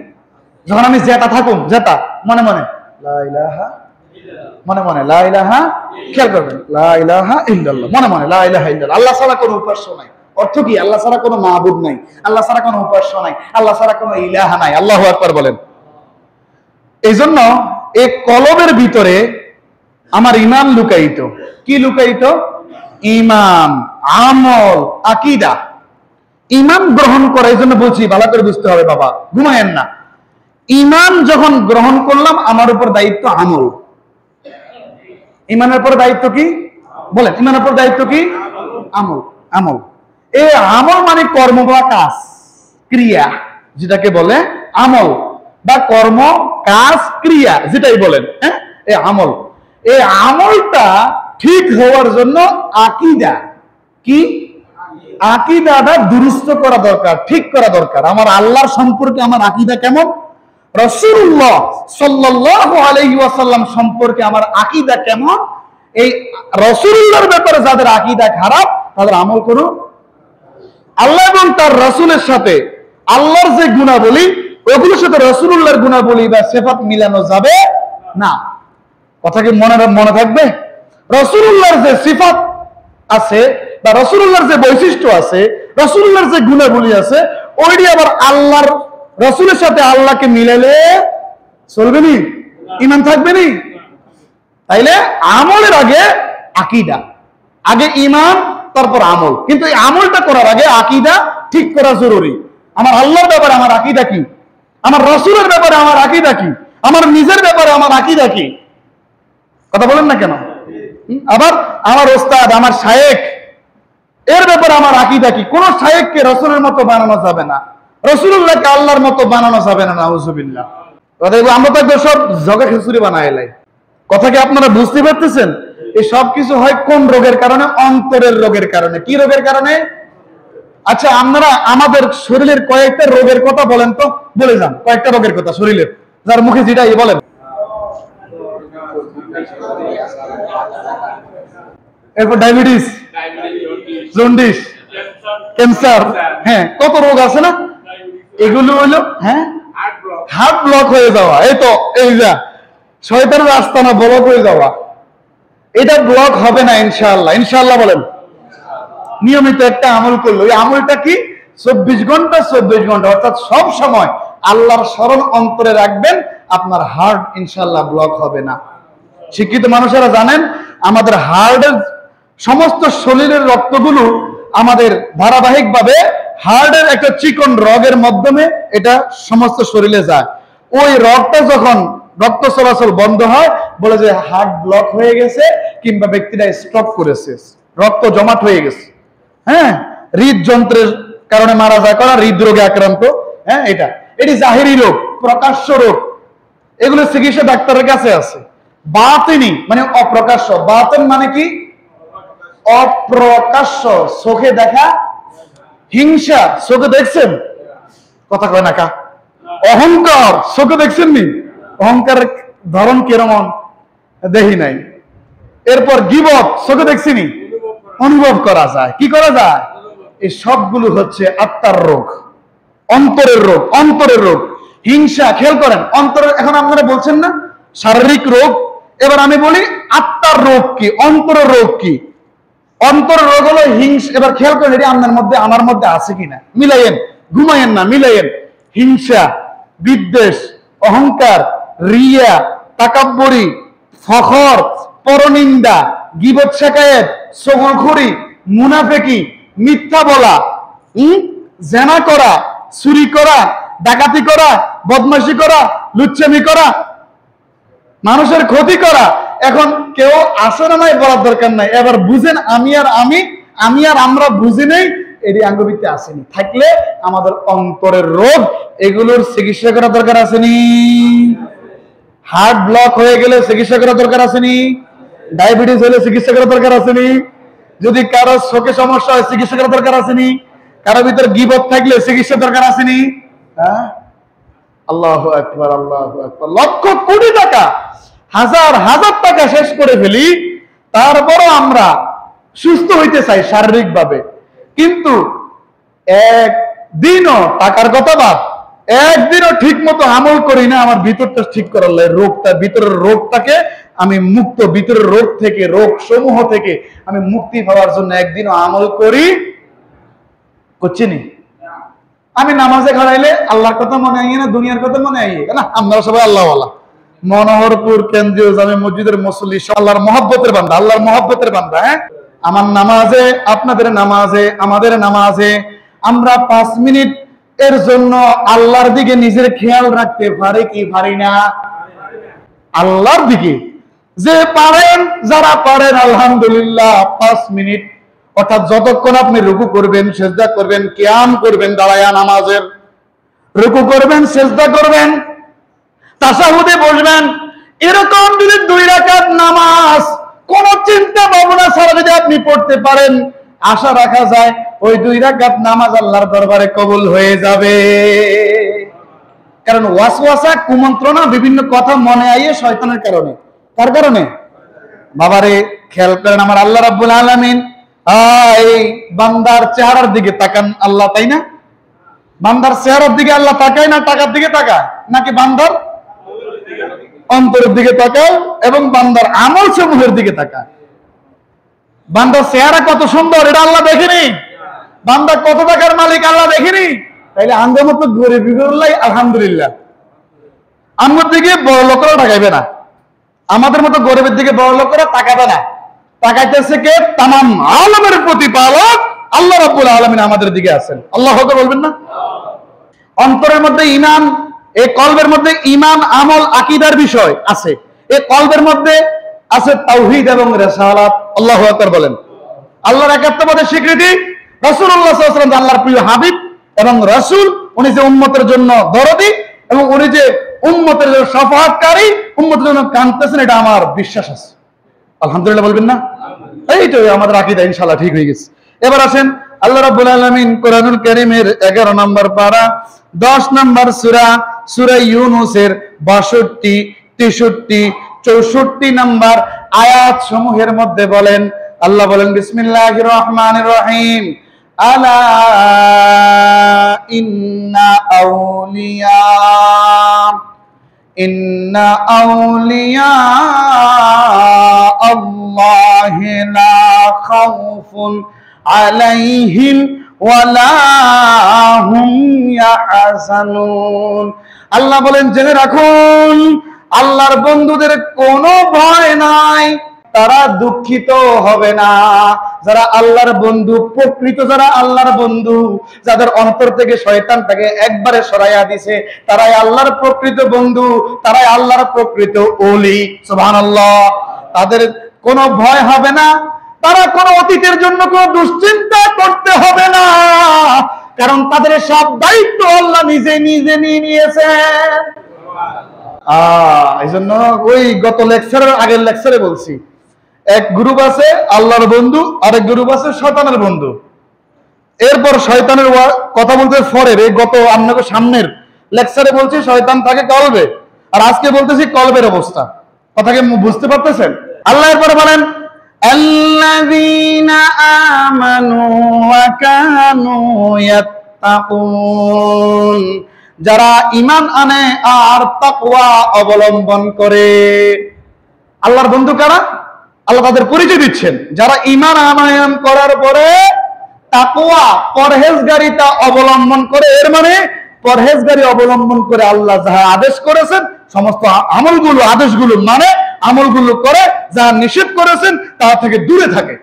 যখন আমি জেতা থাকুম, জেতা মনে মনে লা ইলাহা, মনে মনে লা ইলাহা, খেয়াল করবেন লা ইলাহা ইল্লাল্লাহ, মনে মনে লা ইলাহা ইল্লাল্লাহ। আল্লাহ ছাড়া কোনো উপাস্য নাই। অর্থ কি? আল্লাহ ছাড়া কোনো মাবুদ নাই, আল্লাহ ছাড়া কোনো উপাস্য নাই, আল্লাহ ছাড়া কোনো ইলাহা নাই। আল্লাহু আকবার বলেন। এই জন্য এই কলবের ভিতরে আমার ঈমান লুকায়িত। কি লুকায়িত? ঈমান, আমল, আকীদা। ঈমান গ্রহণ করা, এই জন্য বলছি ভালো করে বুঝতে হবে বাবা, ঘুমায়েন না। ঈমান যখন গ্রহণ করলাম, আমার উপর দায়িত্ব আমল। ঈমানের উপর দায়িত্ব কি বলেন? ঈমানের উপর দায়িত্ব কি? আমল। আমল, এই আমল মানে কর্ম বা কাজ, ক্রিয়া, যেটাকে বলে আমল বা কর্ম, কাজ, ক্রিয়া, যেটাই বলেন। হ্যাঁ, এই আমল, এই আমলটা ঠিক হওয়ার জন্য আকীদা, কি আকীদাটা দুরুস্ত করা দরকার, ঠিক করা দরকার। আমার আল্লাহর সম্পর্কে আমার আকীদা কেমন, রাসূলুল্লাহ সাল্লাল্লাহু আলাইহি ওয়াসাল্লাম সম্পর্কে আমার আকীদা কেমন, এই রাসূলুল্লাহর ব্যাপারে যাদের আকীদা খারাপ তাদের আমল করুন। আল্লাহ এবং তার রাসূলের সাথে আল্লাহর যে গুণাবলী, ওগুলোর সাথে রাসূলুল্লাহর গুণাবলী বা সিফাত মিলানো যাবে না। কথা কি মনে থাকবে? রাসূলুল্লাহর যে সিফাত আছে বা রাসূলুল্লাহর যে বৈশিষ্ট্য আছে, রাসূলুল্লাহর যে গুণাবলী আছে, ওইটি আবার আল্লাহর রাসূলের সাথে আল্লাহকে মিলালে চলবে নি? ঈমান থাকবে নি? তাইলে আমলের আগে আকীদা, আগে ঈমান তারপর আমল। কিন্তু এই আমলটা করার আগে আকীদা ঠিক করা জরুরি। আমার আল্লাহর ব্যাপারে আমার আকীদা কি, আমার রাসূলের ব্যাপারে আমার আকীদা কি, আমার নিজের ব্যাপারে আমার আকীদা কি? কথা বলেন না কেন? আবার আমার ওস্তাদ, আমার শায়েখ, এর ব্যাপারে আমার আকীদা কি? কোন শায়েখকে রাসূলের মতো বানানো যাবে না, রাসূলুল্লাহকে আল্লাহর মতো বানানো যাবে না। নাউযুবিল্লাহ। আমরা তো সব জগা খিচুড়ি বানাইলাই। কথা কি আপনারা বুঝতে পারতেছেন? এই সব কিছু হয় কোন রোগের কারণে? অন্তরের রোগের কারণে। কি রোগের কারণে? আচ্ছা, আপনারা আমাদের শরীরের কয়েকটা রোগের কথা বলেন তো, বলে যান কয়েকটা রোগের কথা শরীরের, যার মুখে যেটা বলেন। এরপর ডায়াবেটিস, জন্ডিস, ক্যান্সার, হ্যাঁ, কত রোগ আছে না? এগুলো হলো হ্যাঁ হার্ট ব্লক হয়ে যাওয়া। এই তো এই যা শয়তানের আস্তানা ব্লক হয়ে যাওয়া, এটা ব্লক হবে না ইনশাআল্লাহ। ইনশাআল্লাহ বলেন। নিয়মিত একটা আমল করলো, এই আমলটা কি? 24 ঘন্টা অর্থাৎ সব সময় আল্লাহর স্মরণ অন্তরে রাখবেন, আপনার হার্ট ইনশাআল্লাহ ব্লক হবে না। শিক্ষিত মানুষেরা জানেন আমাদের হার্টের সমস্ত শরীরের রক্তগুলো আমাদের ধারাবাহিকভাবে হার্টের একটা চিকন রগের মাধ্যমে এটা সমস্ত শরীরে যায়। ওই রগটা যখন রক্ত চলাচল বন্ধ হয়, বলে যে হার্ট ব্লক হয়ে গেছে কিংবা ব্যক্তিটা স্ট্রোক করেছে, রক্ত জমাট হয়ে গেছে। হ্যাঁ, হৃদযন্ত্রের কারণে মারা যায়, কারণ হৃদরোগে আক্রান্ত। হ্যাঁ, এটি জাহিরি রোগ, প্রকাশ্য রোগ। এগুলো চিকিৎসা ডাক্তারের কাছে আছে। বাতিনি মানে অপ্রকাশ্য। বাতিন মানে কি? অপ্রকাশ্য, চোখে দেখা। হিংসা চোখে দেখছেন? কথা কয় না কা? অহংকার চোখে দেখছেন নি? অহংকারের ধরন কিরকম দেখি নাই। এরপর গীবত চোখে দেখছিনি? অনুভব করা যায়। কি করা যায়? এই সবগুলো হচ্ছে আত্মার রোগ, অন্তরের রোগ। অন্তরের রোগ হিংসা, খেয়াল করেন অন্তরের। এখন আপনারা বলছেন না শারীরিক রোগ, এবার আমি বলি আত্মার রোগ কি, অন্তরের রোগ কি? অন্তরের রোগ হলো হিংসা। এবার খেয়াল করেন এটি আপনার মধ্যে আমার মধ্যে আছে কিনা, মিলাইয়েন, ঘুমাইয়েন না, মিলাইয়েন। হিংসা, বিদ্বেষ, অহংকার, রিয়া, তাকাব্বুরি, ফখর, পরনিন্দা, গীবত শিকায়েত, চগলখড়ি, মুনাফিকি, মিথ্যা বলা, জেনা করা, চুরি করা, ডাকাতি করা, বদমাশি করা, লুচ্চামি করা, মানুষের ক্ষতি করা। এখন কেউ আসে না নাই বলার দরকার নাই, এবার বুঝেন আমি আর আমরা বুঝি নেই, এটি আঙ্গভিত্তি আসেনি। থাকলে আমাদের অন্তরের রোগ, এগুলোর চিকিৎসা করা দরকার আসেনি। হার্ট ব্লক হয়ে গেলে চিকিৎসা করা দরকার আসেনি। ডায়াবেটিস হলে চিকিৎসা করা দরকার আসেনি। যদি কারো চোখে সমস্যা হয় চিকিৎসা করা দরকার আসেনি। কারো ভিতর গীবত থাকলে চিকিৎসা দরকার আসেনি। হ্যাঁ, আল্লাহু আকবার, আল্লাহু আকবার। লক্ষ কোটি টাকা, হাজার হাজার টাকা শেষ করে ফেলি, তারপরও আমরা সুস্থ হইতে চাই শারীরিক ভাবে, কিন্তু একদিনও টাকার কথা বাদ, একদিনও ঠিক মতো আমল করি না আমার ভিতরটা ঠিক করার লাগে। রোগটা, ভিতরের রোগটাকে আমি মুক্ত, ভিতরের রোগ থেকে, রোগ সমূহ থেকে আমি মুক্তি পাওয়ার জন্য একদিনও আমল করছি নি। আমি নামাজে খাড়াইলে আল্লাহর কথা মনে আই না, দুনিয়ার কথা মনে আই না। আমরা সবাই আল্লাহওয়ালা। মনোহরপুর কেন্দ্রীয় জামে মসজিদের মুসল্লি আল্লাহর মহব্বতের বান্দা, আল্লাহর মহব্বতের বান্দা। হ্যাঁ, আমার নামাজে, আপনাদের নামাজে, আমাদের নামাজে আমরা 5 মিনিট এর জন্য আল্লাহর দিকে নিজের খেয়াল রাখতে পারি কি পারি না? আল্লাহর দিকে যে পারেন, যারা পারেন আলহামদুলিল্লাহ 5 মিনিট, অর্থাৎ যতক্ষণ আপনি রুকু করবেন, সিজদা করবেন, কিয়াম করবেন, দাঁড়ায়া নামাজের রুকু করবেন, সিজদা করবেন, তাশাহুদে বসবেন, এরকম যদি 2 রাকাত নামাজ কোন চিন্তা ভাবনা ছাড়া যদি আপনি পড়তে পারেন, আশা রাখা যায় ওই 2 রাকাত নামাজ আল্লাহর দরবারে কবুল হয়ে যাবে। কারণ ওয়াসওয়াসা, কুমন্ত্রণা, বিভিন্ন কথা মনে আইয়ে শয়তানের কারণে। তার কারণে বাবারে খেয়াল করেন, আমার আল্লাহ রাব্বুল আলামিন এই বান্দার চেহারার দিকে তাকান আল্লাহ, তাই না? বান্দার চেহারার দিকে আল্লাহ তাকায় না টাকার দিকে তাকায়, নাকি বান্দার অন্তরের দিকে তাকায় এবং বান্দার আমল সমূহের দিকে তাকায়? বান্দার চেহারা কত সুন্দর এটা আল্লাহ দেখেনি? বান্দা কত টাকার মালিক আল্লাহ দেখেনি? তাইলে আমাদের মতো গরিব আলহামদুলিল্লাহ, আমার দিকে বড় লোকেরা তাকাইবে না, আমাদের মতো গরিবের দিকে বড় লোকেরা তাকাবে না। তাকাইতেছে কে? তামাম আলমের প্রতিপালক আল্লাহ রাব্বুল আলামিন আমাদের দিকে আছেন। আল্লাহু আকবার বলবেন না? অন্তরের মধ্যে ঈমান, এই কলবের মধ্যে ঈমান, আমল, আকীদার বিষয় আছে। এই কলবের মধ্যে আছে তাওহীদ এবং রিসালাত। আল্লাহু আকবার বলেন। আল্লাহর একাত্মবাদের স্বীকৃতি। রাসূলুল্লাহ সাল্লাল্লাহু আলাইহি ওয়াসাল্লাম আল্লাহর প্রিয় হাবিব এবং রাসূল, উনি যে উম্মতের জন্য দরদি এবং উনি যে উম্মতের জন্য শাফাআতকারী, উম্মতের জন্য কাঁদতেছেন, এটা আমার বিশ্বাস আছে। আলহামদুলিল্লাহ বলবেন না? এইটাই আমাদের আকীদা ইনশাআল্লাহ ঠিক হয়ে গেছে। এবার আসেন, আল্লাহ রাব্বুল আলামিন কোরআনুল কারীমের 11 নম্বর পারা 10 নম্বর সূরা, সূরা ইউনূসের 62, 63, 64 নম্বর আয়াত সমূহের মধ্যে বলেন, আল্লাহ বলেন, বিসমিল্লাহির রহমানির রহিম, আলা ইন্না আউলিয়া আল্লাহি লা খাউফুন আলাইহিম ওয়ালা হুম ইয়াহজানুন। আল্লাহ বলেন, জেনে রাখুন আল্লাহর বন্ধুদের কোনো ভয় নাই, তারা দুঃখিত হবে না। যারা আল্লাহর বন্ধু, প্রকৃত যারা আল্লাহর বন্ধু, যাদের অন্তর থেকে শয়তানটাকে একবারে সরাইয়া দিছে, তারাই আল্লাহর প্রকৃত বন্ধু, তারাই আল্লাহর প্রকৃত ওলি। সুবহানাল্লাহ। তাদের কোনো ভয় হবে না, তারা কোনো অতীতের জন্য কোনো দুশ্চিন্তা করতে হবে না, কারণ তাদের সব দায়িত্ব আল্লাহ নিজে নিজে নিয়ে নিয়েছেন। এই জন্য ওই গত লেকচারের আগের লেকচারে বলছি, এক গ্রুপ আছে আল্লাহর বন্ধু, আরেক গ্রুপ আছে শয়তানের বন্ধু। এরপর শয়তানের কথা বলতে পরের এই গত আপনাকে সামনের লেকচারে বলছি শয়তান থাকে কলবে, আর আজকে বলতেছি কলবের অবস্থা। কথাকে বুঝতে পারতেছেন? আল্লাহ এরপরে বলেন, আল্লাযীনা আমানু ওয়া কানু ইয়াত্তাকুন, যারা ঈমান আনে আর তাকওয়া অবলম্বন করে। আল্লাহর বন্ধু কারা? আল্লাহ তাদের পরিচয় দিচ্ছেন, যারা ঈমান আনয়ন করার পরে তাকওয়া, পরহেজগারিতা অবলম্বন করে। এর মানে পরহেজগারি অবলম্বন করে আল্লাহ যাহা আদেশ করেছেন সমস্ত আমলগুলো, আদেশগুলো মানে আমলগুলো করে, যা নিষেধ করেছেন তা থেকে দূরে থাকে।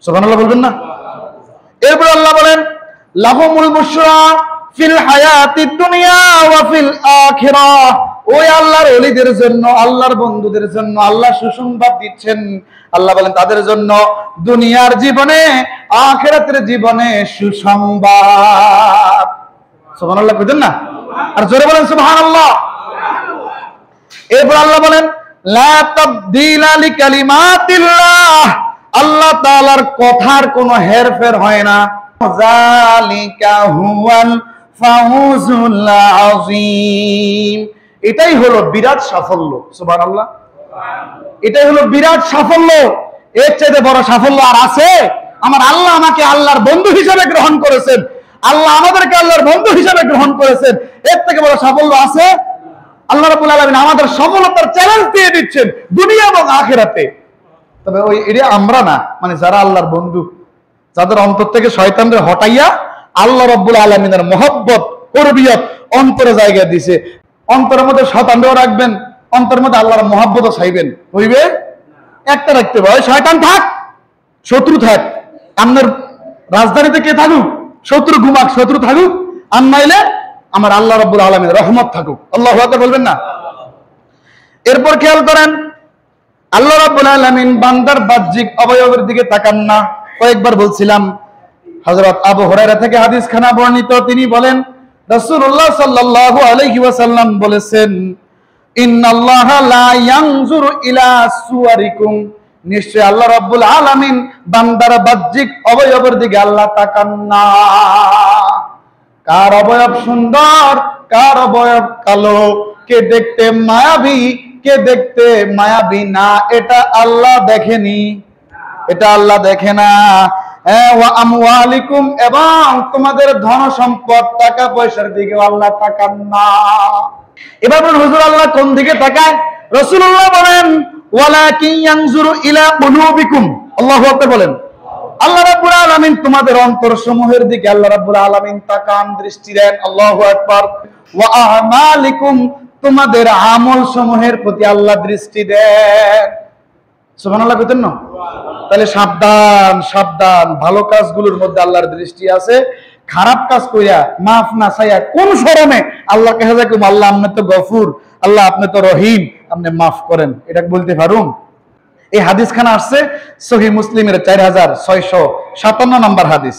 সুবহানাল্লাহ বলবেন না? এরপর আল্লাহ বলেন, লাহুমুল বুশরা ফিল হায়াতিদ দুনিয়া ওয়া ফিল আখিরাহ। ওই আল্লাহর ওলিদের জন্য, আল্লাহর বন্ধুদের জন্য আল্লাহ সুসংবাদ দিচ্ছেন। আল্লাহ বলেন তাদের জন্য দুনিয়ার জীবনে, আখিরাতের জীবনে সুসংবাদ। সুবহানাল্লাহ কইতেন না? আর জোরে বলেন সুবহানাল্লাহ। এরপর আল্লাহ বলেন লা তাবদীলা লিকালিমাতিল্লাহ, আল্লাহ তাআলার কথার কোনো হেরফের হয় না। যালিকা হুয়াল ফাউজুল আযীম, এটাই হলো বিরাট সাফল্য। সুবহানাল্লাহ, এটাই হলো বিরাট সাফল্য। এর চাইতে বড় সাফল্য আর আছে? আমার আল্লাহ আমাকে আল্লাহর বন্ধু হিসেবে গ্রহণ করেছেন, আল্লাহ আমাদেরকে আল্লাহর বন্ধু হিসেবে গ্রহণ করেছেন, এর থেকে বড় সাফল্য আছে? আল্লাহ রাব্বুল আলামিন আমাদের সফলতার চ্যালেঞ্জ দিয়ে দিচ্ছেন দুনিয়া এবং আখিরাতে। তবে ওই এটা আমরা না, মানে যারা আল্লাহর বন্ধু, যাদের অন্তর থেকে শয়তানরে হটাইয়া আল্লাহ রাব্বুল আলামিনের মহব্বত, কুরবিয়ত অন্তরে জায়গা দিয়েছে। অন্তরের মধ্যে শয়তানও রাখবেন, অন্তরের মধ্যে আল্লাহর মহব্বতও চাইবেন, হইবে? একটা রাখতে হবে, শয়তান থাক, শত্রু থাক। আপনার রাজধানীতে কে থাকুক, শত্রু ঘুমাক, শত্রু থাকুক, আর নাইলে আমার আল্লাহ রাব্বুল আলামিনের রহমত থাকুক। আল্লাহু আকবার বলবেন না? এরপর খেয়াল করেন, আল্লাহ রাব্বুল আলামিন বান্দার বাহ্যিক অবয়বের দিকে তাকান না। কয়েকবার বলছিলাম, হযরত আবু হুরায়রা থেকে হাদিস খানা বর্ণিত, তিনি বলেন রাসূলুল্লাহ সাল্লাল্লাহু আলাইহি ওয়াসাল্লাম বলেছেন, ইন্নাল্লাহা লা ইয়ানজুরু ইলা সুওয়ারিকুম, নিশ্চয় আল্লাহ রাব্বুল আলামিন বান্দার বাহ্যিক অবয়বের দিকে আল্লাহ তাকান না। কার অবয়ব সুন্দর, কার অবয়ব কালো, কে দেখতে মায়াবী, কে দেখতে মায়াবী না, এটা আল্লাহ দেখেনি, এটা আল্লাহ দেখে না। ওয়া আমওয়ালিকুম, এবং তোমাদের ধন সম্পদ, টাকা পয়সার দিকে আল্লাহ তাকান না। এবার বলেন হুজুর আল্লাহ কোন দিকে তাকায়? রাসূলুল্লাহ বলেন ওয়ালাকিন ইয়ানজুরু ইলা কুলুবিকুম। আল্লাহু আকবার বলেন। আল্লাহ রাব্বুল আলামিন তোমাদের অন্তরসমূহের দিকে আল্লাহ রাব্বুল আলামিন তাকান, দৃষ্টি দেন। আল্লাহু আকবার। ওয়া আমালিকুম, তোমাদের আমল সমূহের প্রতি আল্লাহ দৃষ্টি দেন। সুবহানাল্লাহ কইতেন না? তাহলে সাবধান, সাবধান, ভালো কাজগুলোর মধ্যে আল্লাহর দৃষ্টি আছে। খারাপ কাজ কইরা মাফ না চাইয়া কোন শরমে আল্লাহকে হাজা কইম, আল্লাহ আপনি তো গফুর, আল্লাহ আপনি তো রহিম, আপনি মাফ করেন, এটা বলতে পারুম? এই হাদিস খানা আসছে সহিহ মুসলিমের 4657 নম্বর হাদিস।